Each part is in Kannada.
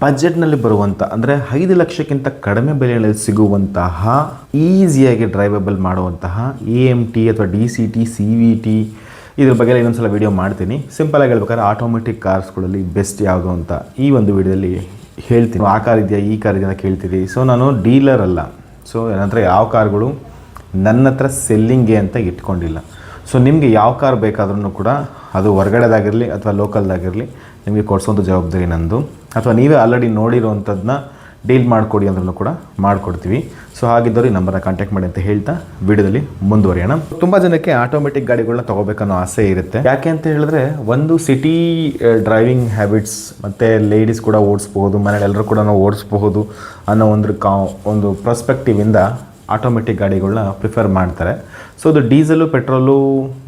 ಬಜೆಟ್ನಲ್ಲಿ ಬರುವಂಥ ಅಂದರೆ 5 ಲಕ್ಷಕ್ಕಿಂತ ಕಡಿಮೆ ಬೆಲೆಯಲ್ಲಿ ಸಿಗುವಂತಹ ಈಸಿಯಾಗಿ ಡ್ರೈವೇಬಲ್ ಮಾಡುವಂತಹ AMT ಅಥವಾ DCT CVT ಇದ್ರ ಬಗ್ಗೆ ಇನ್ನೊಂದ್ಸಲ ವೀಡಿಯೋ ಮಾಡ್ತೀನಿ. ಸಿಂಪಲಾಗಿ ಹೇಳ್ಬೇಕಾದ್ರೆ ಆಟೋಮೆಟಿಕ್ ಕಾರ್ಸ್ಗಳಲ್ಲಿ ಬೆಸ್ಟ್ ಯಾವುದು ಅಂತ ಈ ಒಂದು ವಿಡಿಯೋದಲ್ಲಿ ಹೇಳ್ತೀನಿ. ಆ ಕಾರ್ ಇದೆಯಾ ಈ ಕಾರ್ ಇದೆಯಾ ಅಂತ ಕೇಳ್ತೀರಿ. ಸೊ ನಾನು ಡೀಲರ್ ಅಲ್ಲ. ಸೊ ನನ್ನ ಹತ್ರ ಯಾವ ಕಾರ್ಗಳು ನನ್ನ ಹತ್ರ ಸೆಲ್ಲಿಂಗ್ಗೆ ಅಂತ ಇಟ್ಕೊಂಡಿಲ್ಲ. ಸೊ ನಿಮಗೆ ಯಾವ ಕಾರ್ ಬೇಕಾದ್ರೂ ಕೂಡ ಅದು ಹೊರಗಡೆದಾಗಿರಲಿ ಅಥವಾ ಲೋಕಲ್ದಾಗಿರಲಿ ನಿಮಗೆ ಕೊಡಿಸೋಂಥ ಜವಾಬ್ದಾರಿ ನಂದು. ಅಥವಾ ನೀವೇ ಆಲ್ರೆಡಿ ನೋಡಿರೋವಂಥದ್ದನ್ನ ಡೀಲ್ ಮಾಡಿಕೊಡಿ ಅಂದ್ರೂ ಕೂಡ ಮಾಡಿಕೊಡ್ತೀವಿ. ಸೊ ಹಾಗಿದ್ದವರು ಈ ನಂಬರ್ನ ಕಾಂಟ್ಯಾಕ್ಟ್ ಮಾಡಿ ಅಂತ ಹೇಳ್ತಾ ವಿಡಿಯೋದಲ್ಲಿ ಮುಂದುವರಿಯೋಣ. ತುಂಬ ಜನಕ್ಕೆ ಆಟೋಮೆಟಿಕ್ ಗಾಡಿಗಳನ್ನ ತೊಗೋಬೇಕನ್ನೋ ಆಸೆ ಇರುತ್ತೆ. ಯಾಕೆ ಅಂತ ಹೇಳಿದ್ರೆ ಒಂದು ಸಿಟಿ ಡ್ರೈವಿಂಗ್ ಹ್ಯಾಬಿಟ್ಸ್ ಮತ್ತು ಲೇಡೀಸ್ ಕೂಡ ಓಡಿಸ್ಬೋದು, ಮನೇಲಿ ಎಲ್ಲರೂ ಕೂಡ ಓಡಿಸ್ಬಹುದು ಅನ್ನೋ ಒಂದು ಪರ್ಸ್ಪೆಕ್ಟಿವಿಂದ ಆಟೋಮೆಟಿಕ್ ಗಾಡಿಗಳನ್ನ ಪ್ರಿಫರ್ ಮಾಡ್ತಾರೆ. ಸೊ ಅದು ಡೀಸೆಲು ಪೆಟ್ರೋಲು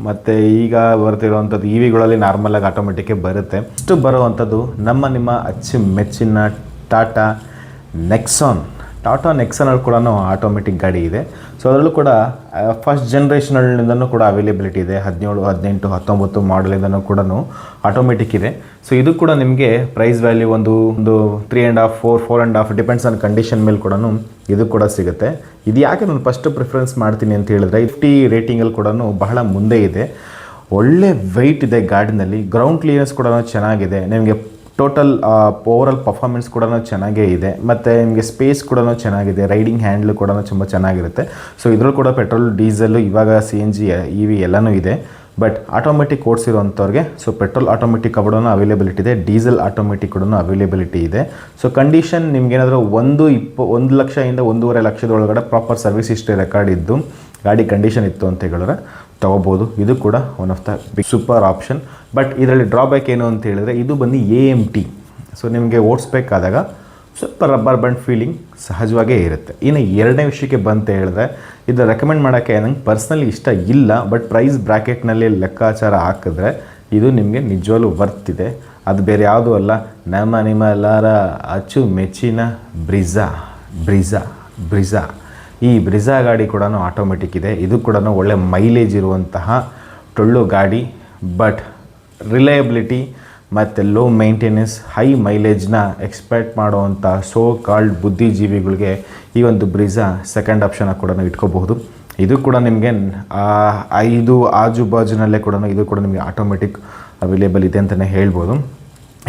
ಮತ್ತು ಈಗ ಬರ್ತಿರೋವಂಥದ್ದು EVಗಳಲ್ಲಿ ನಾರ್ಮಲಾಗಿ ಆಟೋಮೆಟಿಕ್ಕೇ ಬರುತ್ತೆ. ಇಷ್ಟು ಬರೋವಂಥದ್ದು ನಿಮ್ಮ ಅಚ್ಚುಮೆಚ್ಚಿನ ಟಾಟಾ ನೆಕ್ಸಾನಲ್ಲಿ ಕೂಡ ಆಟೋಮೆಟಿಕ್ ಗಾಡಿ ಇದೆ. ಸೊ ಅದರಲ್ಲೂ ಕೂಡ ಫಸ್ಟ್ ಜನ್ರೇಷನಲ್ಲಿಂದನೂ ಕೂಡ ಅವೈಲೇಬಿಲಿಟಿ ಇದೆ. 17, 18, 19 ಮಾಡಲಿಂದನೂ ಕೂಡ ಆಟೋಮೆಟಿಕ್ ಇದೆ. ಸೊ ಇದು ಕೂಡ ನಿಮಗೆ ಪ್ರೈಸ್ ವ್ಯಾಲ್ಯೂ ಒಂದು 3.5, 4.5 ಡಿಪೆಂಡ್ಸ್ ಆನ್ ಕಂಡೀಷನ್ ಮೇಲೆ ಕೂಡ ಇದು ಕೂಡ ಸಿಗುತ್ತೆ. ಇದು ಯಾಕೆ ನಾನು ಫಸ್ಟ್ ಪ್ರಿಫರೆನ್ಸ್ ಮಾಡ್ತೀನಿ ಅಂತ ಹೇಳಿದ್ರೆ 50 ರೇಟಿಂಗಲ್ಲಿ ಕೂಡ ಬಹಳ ಮುಂದೆ ಇದೆ. ಒಳ್ಳೆ ವೆಯ್ಟ್ ಇದೆ ಗಾಡಿನಲ್ಲಿ, ಗ್ರೌಂಡ್ ಕ್ಲಿಯರೆನ್ಸ್ ಕೂಡ ಚೆನ್ನಾಗಿದೆ, ನಿಮಗೆ ಟೋಟಲ್ ಓವರಾಲ್ ಪರ್ಫಾರ್ಮೆನ್ಸ್ ಕೂಡ ಚೆನ್ನಾಗೇ ಇದೆ, ಮತ್ತು ನಿಮಗೆ ಸ್ಪೇಸ್ ಕೂಡ ಚೆನ್ನಾಗಿದೆ, ರೈಡಿಂಗ್ ಹ್ಯಾಂಡ್ಲು ಕೂಡ ತುಂಬ ಚೆನ್ನಾಗಿರುತ್ತೆ. ಸೊ ಇದರಲ್ಲೂ ಕೂಡ ಪೆಟ್ರೋಲ್, ಡೀಸೆಲ್ಲು, ಇವಾಗ CNG, EV ಎಲ್ಲನೂ ಇದೆ. ಬಟ್ ಆಟೋಮೆಟಿಕ್ ಓಡಿಸಿರೋಂಥವ್ರಿಗೆ ಸೊ ಪೆಟ್ರೋಲ್ ಆಟೋಮೆಟಿಕ್ ಕೂಡ ಅವೈಲೇಬಿಲಿಟಿ ಇದೆ, ಡೀಸೆಲ್ ಆಟೋಮೆಟಿಕ್ ಕೂಡ ಅವೈಲೇಬಿಲಿಟಿ ಇದೆ. ಸೊ ಕಂಡೀಷನ್ ನಿಮ್ಗೇನಾದರೂ 1 ಲಕ್ಷದಿಂದ 1.5 ಲಕ್ಷದ ಒಳಗಡೆ ಪ್ರಾಪರ್ ಸರ್ವಿಸ್ ಹಿಸ್ಟ್ರಿ ರೆಕಾರ್ಡ್ ಇದ್ದು ಗಾಡಿ ಕಂಡೀಷನ್ ಇತ್ತು ಅಂತ ಹೇಳಿದ್ರೆ ತೊಗೋಬೋದು. ಇದು ಕೂಡ one of the big super option. But ಇದರಲ್ಲಿ ಡ್ರಾಬ್ಯಾಕ್ ಏನು ಅಂತ ಹೇಳಿದ್ರೆ ಇದು ಬಂದು AMT. ಸೊ ನಿಮಗೆ ಓಡಿಸ್ಬೇಕಾದಾಗ ಸ್ವಲ್ಪ ರಬ್ಬರ್ ಬ್ಯಾಂಡ್ ಫೀಲಿಂಗ್ ಸಹಜವಾಗೇ ಇರುತ್ತೆ. ಇನ್ನು ಎರಡನೇ ವಿಷಯಕ್ಕೆ ಬಂತ ಹೇಳಿದ್ರೆ ಇದು ರೆಕಮೆಂಡ್ ಮಾಡೋಕ್ಕೆ ನಂಗೆ ಪರ್ಸ್ನಲಿ ಇಷ್ಟ ಇಲ್ಲ. ಬಟ್ ಪ್ರೈಸ್ ಬ್ರ್ಯಾಕೆಟ್ನಲ್ಲಿ ಲೆಕ್ಕಾಚಾರ ಹಾಕಿದ್ರೆ ಇದು ನಿಮಗೆ ನಿಜವಾಗ್ಲೂ ವರ್ತ್ ಇದೆ. ಅದು ಬೇರೆ ಯಾವುದೂ ಅಲ್ಲ, ನಿಮ್ಮ ಎಲ್ಲರ ಅಚ್ಚುಮೆಚ್ಚಿನ ಬ್ರಿಜಾ. ಈ ಬ್ರಿಜಾ ಗಾಡಿ ಕೂಡ ಆಟೋಮೆಟಿಕ್ ಇದೆ. ಇದು ಕೂಡ ಒಳ್ಳೆ ಮೈಲೇಜ್ ಇರುವಂತಹ ಟೊಳ್ಳು ಗಾಡಿ. ಬಟ್ ರಿಲಯಬಿಲಿಟಿ ಮತ್ತು ಲೋ ಮೇಂಟೆನೆನ್ಸ್, ಹೈ ಮೈಲೇಜ್ನ ಎಕ್ಸ್ಪೆಕ್ಟ್ ಮಾಡುವಂಥ ಸೋ ಕಾಲ್ಡ್ ಬುದ್ಧಿಜೀವಿಗಳಿಗೆ ಈ ಒಂದು ಬ್ರಿಜಾ ಸೆಕೆಂಡ್ ಆಪ್ಷನಾಗಿ ಕೂಡ ಇಟ್ಕೋಬಹುದು. ಇದು ಕೂಡ ನಿಮಗೆ 5 ಆಜುಬಾಜುನಲ್ಲೇ ಕೂಡ ಇದು ಕೂಡ ನಿಮಗೆ ಆಟೋಮೆಟಿಕ್ ಅವೈಲೇಬಲ್ ಇದೆ ಅಂತಲೇ ಹೇಳ್ಬೋದು.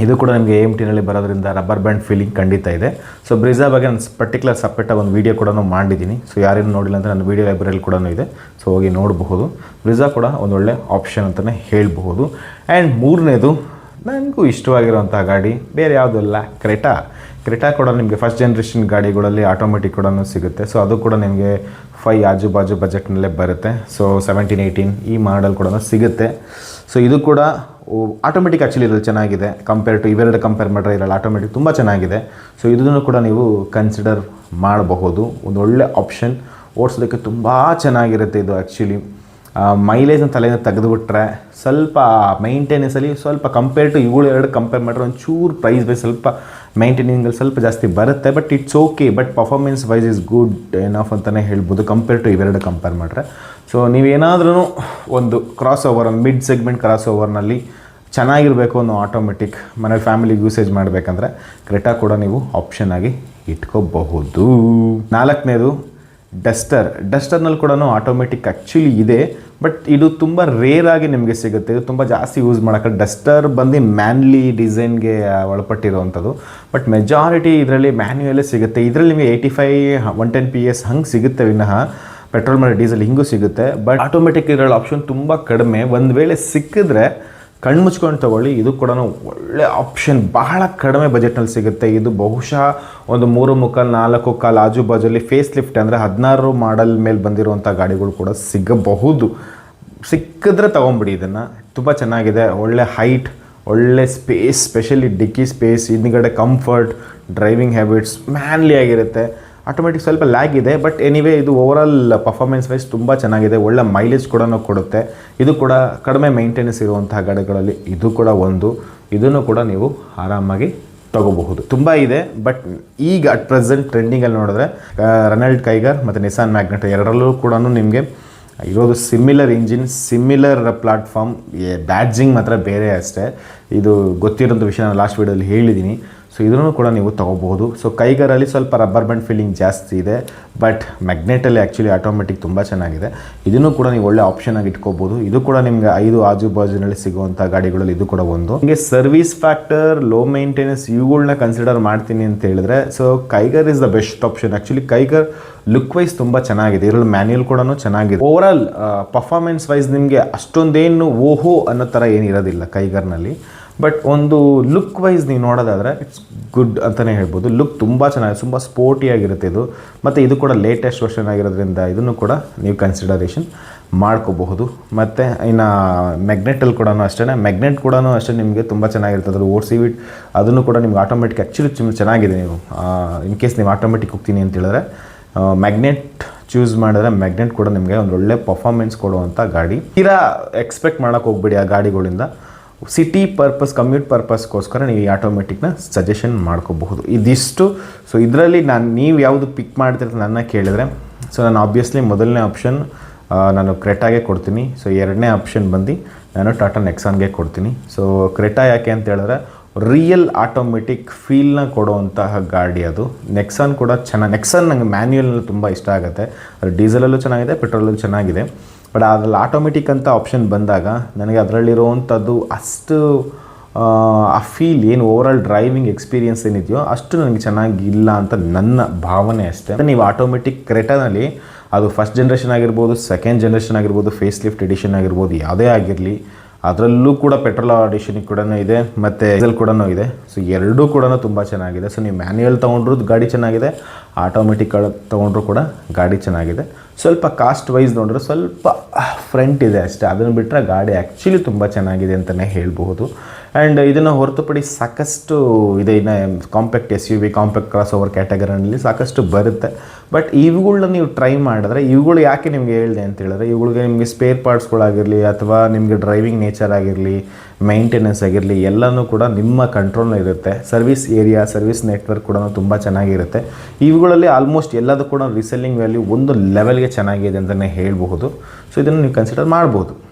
ಇದು ಕೂಡ ನಿಮಗೆ AMTನಲ್ಲಿ ಬರೋದ್ರಿಂದ ರಬ್ಬರ್ ಬ್ಯಾಂಡ್ ಫೀಲಿಂಗ್ ಖಂಡಿತ ಇದೆ. ಸೊ ಬ್ರಿಜಾ ಬಗ್ಗೆ ನಾನು ಪರ್ಟಿಕ್ಯುಲರ್ ಸಪ್ರೇಟಾಗಿ ಒಂದು ವೀಡಿಯೋ ಕೂಡ ಮಾಡಿದ್ದೀನಿ. ಸೊ ಯಾರೇನು ನೋಡಿಲ್ಲ ಅಂತ ನನ್ನ ವೀಡಿಯೋ ಲೈಬ್ರರಿಯಲ್ಲಿ ಕೂಡ ಇದೆ. ಸೊ ಹೋಗಿ ನೋಡಬಹುದು. ಬ್ರಿಜಾ ಕೂಡ ಒಂದೊಳ್ಳೆ ಆಪ್ಷನ್ ಅಂತಲೇ ಹೇಳ್ಬಹುದು. ಆ್ಯಂಡ್ ಮೂರನೇದು ನನಗೂ ಇಷ್ಟವಾಗಿರುವಂಥ ಗಾಡಿ ಬೇರೆ ಯಾವುದೂ ಅಲ್ಲ, ಕ್ರೆಟಾ ಕೂಡ ನಿಮಗೆ ಫಸ್ಟ್ ಜನ್ರೇಷನ್ ಗಾಡಿಗಳಲ್ಲಿ ಆಟೋಮೆಟಿಕ್ ಕೂಡ ಸಿಗುತ್ತೆ. ಸೊ ಅದು ಕೂಡ ನಿಮಗೆ 5 ಆಜುಬಾಜು ಬಜೆಟ್ನಲ್ಲೇ ಬರುತ್ತೆ. ಸೊ 17, 18 ಈ ಮಾಡಲ್ ಕೂಡ ಸಿಗುತ್ತೆ. ಸೊ ಇದು ಕೂಡ ಆಟೋಮೆಟಿಕ್ ಆ್ಯಕ್ಚುಲಿ ಇರೋದು ಚೆನ್ನಾಗಿದೆ ಕಂಪೇರ್ ಟು ಇವೆರಡು ಕಂಪೇರ್ ಮಾಡಿದ್ರೆ ಇರಲ್ಲ, ಆಟೋಮೆಟಿಕ್ ತುಂಬ ಚೆನ್ನಾಗಿದೆ. ಸೊ ಇದನ್ನು ಕೂಡ ನೀವು ಕನ್ಸಿಡರ್ ಮಾಡಬಹುದು. ಒಂದು ಒಳ್ಳೆ ಆಪ್ಷನ್, ಓಡಿಸೋದಕ್ಕೆ ತುಂಬ ಚೆನ್ನಾಗಿರುತ್ತೆ ಇದು. ಆ್ಯಕ್ಚುಲಿ ಮೈಲೇಜ್ನ ತಲೆಯಿಂದ ತೆಗೆದುಬಿಟ್ರೆ ಸ್ವಲ್ಪ ಮೈಂಟೆನೆನ್ಸಲ್ಲಿ ಸ್ವಲ್ಪ ಕಂಪೇರ್ ಟು ಇವುಗಳು ಎರಡು ಕಂಪೇರ್ ಮಾಡಿದ್ರೆ ಒಂಚೂರು ಪ್ರೈಸ್ ವೈಸ್ ಸ್ವಲ್ಪ ಮೈಂಟೆನಿಂಗಲ್ಲಿ ಸ್ವಲ್ಪ ಜಾಸ್ತಿ ಬರುತ್ತೆ. But it's okay. But performance wise is good enough ಅಂತಲೇ ಹೇಳ್ಬೋದು ಕಂಪೇರ್ ಟು ಇವೆರಡು ಕಂಪೇರ್ ಮಾಡಿದ್ರೆ. ಸೊ ನೀವೇನಾದ್ರೂ ಒಂದು ಕ್ರಾಸ್ ಓವರ್, ಒಂದು ಮಿಡ್ ಸೆಗ್ಮೆಂಟ್ ಕ್ರಾಸ್ ಓವರ್ನಲ್ಲಿ ಚೆನ್ನಾಗಿರಬೇಕು ಅನ್ನೋ ಆಟೋಮೆಟಿಕ್ ಮನೇಲಿ ಫ್ಯಾಮಿಲಿಗೆ ಯೂಸೇಜ್ ಮಾಡಬೇಕಂದ್ರೆ ಕ್ರೆಟಾ ಕೂಡ ನೀವು ಆಪ್ಷನ್ ಆಗಿ ಇಟ್ಕೋಬಹುದು. 4ನೇದು ಡಸ್ಟರ್ನಲ್ಲಿ ಕೂಡ ಆಟೋಮೆಟಿಕ್ ಆ್ಯಕ್ಚುಲಿ ಇದೆ. ಬಟ್ ಇದು ತುಂಬ ರೇರ್ ಆಗಿ ನಿಮಗೆ ಸಿಗುತ್ತೆ. ಇದು ತುಂಬ ಜಾಸ್ತಿ ಯೂಸ್ ಮಾಡೋಕ್ಕೆ. ಡಸ್ಟರ್ ಬಂದು ಮ್ಯಾನ್ಲಿ ಡಿಸೈನ್ಗೆ ಒಳಪಟ್ಟಿರೋವಂಥದ್ದು. ಬಟ್ ಮೆಜಾರಿಟಿ ಇದರಲ್ಲಿ ಮ್ಯಾನ್ಯುಯಲ್ಲೇ ಸಿಗುತ್ತೆ. ಇದರಲ್ಲಿ ನಿಮಗೆ 85, 110 PS ಹಂಗೆ ಸಿಗುತ್ತೆ ವಿನಃ ಪೆಟ್ರೋಲ್ ಮತ್ತು ಡೀಸೆಲ್ ಹಿಂಗೂ ಸಿಗುತ್ತೆ. ಬಟ್ ಆಟೋಮೆಟಿಕ್ ಇದರಲ್ಲಿ ಆಪ್ಷನ್ ತುಂಬ ಕಡಿಮೆ. ಒಂದು ವೇಳೆ ಸಿಕ್ಕಿದ್ರೆ ಕಣ್ಣು ಮುಚ್ಕೊಂಡು ತೊಗೊಳ್ಳಿ. ಇದು ಕೂಡ ಒಳ್ಳೆ ಆಪ್ಷನ್, ಬಹಳ ಕಡಿಮೆ ಬಜೆಟ್ನಲ್ಲಿ ಸಿಗುತ್ತೆ. ಇದು ಬಹುಶಃ ಒಂದು 3.25, 4.25 ಆಜುಬಾಜಲ್ಲಿ ಫೇಸ್ ಲಿಫ್ಟ್ ಅಂದರೆ 16 ಮಾಡಲ್ ಮೇಲೆ ಬಂದಿರುವಂಥ ಗಾಡಿಗಳು ಕೂಡ ಸಿಗಬಹುದು. ಸಿಕ್ಕಿದ್ರೆ ತೊಗೊಂಬಿಡಿ ಇದನ್ನು. ತುಂಬ ಚೆನ್ನಾಗಿದೆ, ಒಳ್ಳೆ ಹೈಟ್, ಒಳ್ಳೆ ಸ್ಪೇಸ್, ಸ್ಪೆಷಲಿ ಡಿಕ್ಕಿ ಸ್ಪೇಸ್, ಹಿಂದ್ಗಡೆ ಕಂಫರ್ಟ್, ಡ್ರೈವಿಂಗ್ ಹ್ಯಾಬಿಟ್ಸ್ ಮ್ಯಾನ್ಲಿ ಆಗಿರುತ್ತೆ. ಆಟೋಮೆಟಿಕ್ ಸ್ವಲ್ಪ ಲ್ಯಾಗ್ ಇದೆ. ಬಟ್ ಎನಿವೇ ಇದು ಓವರಾಲ್ ಪರ್ಫಾರ್ಮೆನ್ಸ್ ವೈಸ್ ತುಂಬ ಚೆನ್ನಾಗಿದೆ. ಒಳ್ಳೆ ಮೈಲೇಜ್ ಕೂಡ ಕೊಡುತ್ತೆ. ಇದು ಕೂಡ ಕಡಿಮೆ ಮೇಂಟೆನೆನ್ಸ್ ಇರುವಂತಹ ಗಾಡಿಗಳಲ್ಲಿ ಇದು ಕೂಡ ಒಂದು. ಇದನ್ನು ಕೂಡ ನೀವು ಆರಾಮಾಗಿ ತೊಗೋಬಹುದು. ತುಂಬ ಇದೆ. ಬಟ್ ಈಗ ಅಟ್ ಪ್ರೆಸೆಂಟ್ ಟ್ರೆಂಡಿಂಗಲ್ಲಿ ನೋಡಿದ್ರೆ ರೆನಾಲ್ಟ್ ಕೈಗರ್ ಮತ್ತು ನಿಸಾನ್ ಮ್ಯಾಗ್ನೆಟ್ ಎರಡರಲ್ಲೂ ಕೂಡ ನಿಮಗೆ ಇರೋದು similar engine, similar platform, badging ಮಾತ್ರ ಬೇರೆ ಅಷ್ಟೇ. ಇದು ಗೊತ್ತಿರೋಂಥ ವಿಷಯ ನಾನು ಲಾಸ್ಟ್ ವೀಡಿಯೋದಲ್ಲಿ ಹೇಳಿದ್ದೀನಿ. ಸೊ ಇದನ್ನು ಕೂಡ ನೀವು ತೊಗೋಬಹುದು. ಸೊ ಕೈಗರಲ್ಲಿ ಸ್ವಲ್ಪ ರಬ್ಬರ್ ಬ್ಯಾಂಡ್ ಫೀಲಿಂಗ್ ಜಾಸ್ತಿ ಇದೆ, ಬಟ್ ಮ್ಯಾಗ್ನೆಟಲ್ಲಿ ಆ್ಯಕ್ಚುಲಿ ಆಟೋಮೆಟಿಕ್ ತುಂಬ ಚೆನ್ನಾಗಿದೆ. ಇದನ್ನು ಕೂಡ ನೀವು ಒಳ್ಳೆ ಆಪ್ಷನ್ ಆಗಿ ಇಟ್ಕೋಬೋದು. ಇದು ಕೂಡ ನಿಮಗೆ 5 ಆಜು ಬಾಜುನಲ್ಲಿ ಸಿಗುವಂಥ ಗಾಡಿಗಳಲ್ಲಿ ಇದು ಕೂಡ ಒಂದು. ನಿಮಗೆ ಸರ್ವಿಸ್ ಫ್ಯಾಕ್ಟರ್, ಲೋ ಮೇಂಟೆನೆನ್ಸ್ ಇವುಗಳನ್ನ ಕನ್ಸಿಡರ್ ಮಾಡ್ತೀನಿ ಅಂತ ಹೇಳಿದ್ರೆ, so Kiger is the best option. Actually Kiger look wise ತುಂಬ ಚೆನ್ನಾಗಿದೆ, ಇದರಲ್ಲಿ ಮ್ಯಾನ್ಯುಯಲ್ ಕೂಡ ಚೆನ್ನಾಗಿದೆ. ಓವರಾಲ್ ಪರ್ಫಾರ್ಮೆನ್ಸ್ ವೈಸ್ ನಿಮಗೆ ಅಷ್ಟೊಂದೇನು ಓಹೋ ಅನ್ನೋ ಥರ ಏನಿರೋದಿಲ್ಲ ಕೈಗರ್ನಲ್ಲಿ, ಬಟ್ ಒಂದು ಲುಕ್ ವೈಸ್ ನೀವು ನೋಡೋದಾದರೆ ಇಟ್ಸ್ ಗುಡ್ ಅಂತಲೇ ಹೇಳ್ಬೋದು. ಲುಕ್ ತುಂಬ ಚೆನ್ನಾಗಿದೆ, ತುಂಬ ಸ್ಪೋರ್ಟಿಯಾಗಿರುತ್ತೆ ಇದು. ಮತ್ತು ಇದು ಕೂಡ ಲೇಟೆಸ್ಟ್ ವರ್ಷನ್ ಆಗಿರೋದ್ರಿಂದ ಇದನ್ನು ಕೂಡ ನೀವು ಕನ್ಸಿಡರೇಷನ್ ಮಾಡ್ಕೋಬಹುದು. ಮತ್ತು ಇನ್ನು ಮ್ಯಾಗ್ನೆಟಲ್ಲಿ ಕೂಡ ಅಷ್ಟೇ, ಮ್ಯಾಗ್ನೆಟ್ ಕೂಡ ಅಷ್ಟೇ ನಿಮಗೆ ತುಂಬ ಚೆನ್ನಾಗಿರುತ್ತೆ. ಅದ್ರ ಓಡಿಸಿಬಿಟ್ಟು ಅದನ್ನು ಕೂಡ ನಿಮ್ಗೆ ಆಟೋಮೆಟಿಕ್ ಆ್ಯಕ್ಚುಲಿ ಚೆನ್ನಾಗಿದೆ. ನೀವು ಇನ್ ಕೇಸ್ ನೀವು ಆಟೋಮೆಟಿಕ್ ಹೋಗ್ತೀನಿ ಅಂತ ಹೇಳಿದ್ರೆ ಮ್ಯಾಗ್ನೆಟ್ ಚೂಸ್ ಮಾಡಿದ್ರೆ ಮ್ಯಾಗ್ನೆಟ್ ಕೂಡ ನಿಮಗೆ ಒಂದು ಒಳ್ಳೆ ಪರ್ಫಾರ್ಮೆನ್ಸ್ ಕೊಡುವಂಥ ಗಾಡಿ. ತೀರಾ ಎಕ್ಸ್ಪೆಕ್ಟ್ ಮಾಡೋಕ್ಕೆ ಹೋಗ್ಬೇಡಿ ಆ ಗಾಡಿಗಳಿಂದ. ಸಿಟಿ ಪರ್ಪಸ್, ಕಮ್ಯೂಟ್ ಪರ್ಪಸ್ಗೋಸ್ಕರ ನೀವು ಈ ಆಟೋಮೆಟಿಕ್ನ ಸಜೆಷನ್ ಮಾಡ್ಕೋಬಹುದು. ಇದಿಷ್ಟು. ಸೊ ಇದರಲ್ಲಿ ನೀವು ಯಾವುದು ಪಿಕ್ ಮಾಡ್ತಿರ್ತ ನನ್ನ ಕೇಳಿದರೆ, ಸೊ ನಾನು ಆಬ್ವಿಯಸ್ಲಿ ಮೊದಲನೇ ಆಪ್ಷನ್ ನಾನು ಕ್ರೆಟಾಗೆ ಕೊಡ್ತೀನಿ. ಸೊ ಎರಡನೇ ಆಪ್ಷನ್ ಬಂದು ನಾನು ಟಾಟಾ ನೆಕ್ಸಾನ್ಗೆ ಕೊಡ್ತೀನಿ. ಸೊ ಕ್ರೆಟಾ ಯಾಕೆ ಅಂತ ಹೇಳಿದ್ರೆ ರಿಯಲ್ ಆಟೋಮೆಟಿಕ್ ಫೀಲ್ನ ಕೊಡುವಂತಹ ಗಾಡಿ ಅದು. ನೆಕ್ಸಾನ್ ಕೂಡ ನೆಕ್ಸಾನ್ ನನಗೆ ಮ್ಯಾನ್ಯುಯಲ್ನಲ್ಲಿ ತುಂಬ ಇಷ್ಟ ಆಗುತ್ತೆ. ಅದು ಡೀಸೆಲಲ್ಲೂ ಚೆನ್ನಾಗಿದೆ, ಪೆಟ್ರೋಲಲ್ಲೂ ಚೆನ್ನಾಗಿದೆ. ಬಟ್ ಅದ್ರಲ್ಲಿ ಆಟೋಮೆಟಿಕ್ ಅಂತ ಆಪ್ಷನ್ ಬಂದಾಗ ನನಗೆ ಅದರಲ್ಲಿರುವಂಥದ್ದು ಅಷ್ಟು ಆ ಫೀಲ್ ಏನು ಓವರಾಲ್ ಡ್ರೈವಿಂಗ್ ಎಕ್ಸ್ಪೀರಿಯನ್ಸ್ ಏನಿದೆಯೋ ಅಷ್ಟು ನನಗೆ ಚೆನ್ನಾಗಿಲ್ಲ ಅಂತ ನನ್ನ ಭಾವನೆ ಅಷ್ಟೇ. ನೀವು ಆಟೋಮೆಟಿಕ್ ಕ್ರೆಟಾನಲ್ಲಿ ಅದು ಫಸ್ಟ್ ಜನ್ರೇಷನ್ ಆಗಿರ್ಬೋದು, ಸೆಕೆಂಡ್ ಜನ್ರೇಷನ್ ಆಗಿರ್ಬೋದು, ಫೇಸ್ ಲಿಫ್ಟ್ ಎಡಿಷನ್ ಆಗಿರ್ಬೋದು, ಯಾವುದೇ ಆಗಿರಲಿ, ಅದರಲ್ಲೂ ಕೂಡ ಪೆಟ್ರೋಲ್ ಎಡಿಷನಿಗೆ ಕೂಡ ಇದೆ ಮತ್ತು ಡೀಸೆಲ್ ಕೂಡ ಇದೆ. ಸೊ ಎರಡೂ ಕೂಡ ತುಂಬ ಚೆನ್ನಾಗಿದೆ. ಸೊ ನೀವು ಮ್ಯಾನ್ಯುಯಲ್ ತೊಗೊಂಡ್ರೂ ಗಾಡಿ ಚೆನ್ನಾಗಿದೆ, ಆಟೋಮೆಟಿಕ್ ತೊಗೊಂಡ್ರೂ ಕೂಡ ಗಾಡಿ ಚೆನ್ನಾಗಿದೆ. ಸ್ವಲ್ಪ ಕಾಸ್ಟ್ ವೈಸ್ ನೋಡಿದ್ರೆ ಸ್ವಲ್ಪ ಫ್ರಂಟ್ ಇದೆ ಅಷ್ಟೇ, ಅದನ್ನು ಬಿಟ್ಟರೆ ಗಾಡಿ ಆ್ಯಕ್ಚುಲಿ ತುಂಬ ಚೆನ್ನಾಗಿದೆ ಅಂತಲೇ ಹೇಳ್ಬೋದು. ಆ್ಯಂಡ್ ಇದನ್ನು ಹೊರತುಪಡಿಸಿ ಸಾಕಷ್ಟು ಇದೆ. ಇನ್ನು compact SUV, compact crossover ಕ್ಯಾಟಗರಿನಲ್ಲಿ ಸಾಕಷ್ಟು ಬರುತ್ತೆ. ಬಟ್ ಇವುಗಳನ್ನ ನೀವು ಟ್ರೈ ಮಾಡಿದ್ರೆ, ಇವುಗಳು ಯಾಕೆ ನಿಮಗೆ ಹೇಳಿದೆ ಅಂತ ಹೇಳಿದ್ರೆ, ಇವುಗಳಿಗೆ ನಿಮಗೆ ಸ್ಪೇರ್ ಪಾರ್ಟ್ಸ್ಗಳಾಗಿರಲಿ ಅಥವಾ ನಿಮಗೆ ಡ್ರೈವಿಂಗ್ ನೇಚರ್ ಆಗಿರಲಿ, ಮೈಂಟೆನೆನ್ಸ್ ಆಗಿರಲಿ, ಎಲ್ಲನೂ ಕೂಡ ನಿಮ್ಮ ಕಂಟ್ರೋಲ್ನ ಇರುತ್ತೆ. ಸರ್ವಿಸ್ ಏರಿಯಾ, ಸರ್ವಿಸ್ ನೆಟ್ವರ್ಕ್ ಕೂಡ ತುಂಬ ಚೆನ್ನಾಗಿರುತ್ತೆ. ಇವುಗಳಲ್ಲಿ ಆಲ್ಮೋಸ್ಟ್ ಎಲ್ಲದೂ ಕೂಡ ರೀಸೆಲ್ಲಿಂಗ್ ವ್ಯಾಲ್ಯೂ ಒಂದು ಲೆವೆಲ್ಗೆ ಚೆನ್ನಾಗಿದೆ ಅಂತಲೇ ಹೇಳ್ಬಹುದು. ಸೊ ಇದನ್ನು ನೀವು ಕನ್ಸಿಡರ್ ಮಾಡ್ಬೋದು.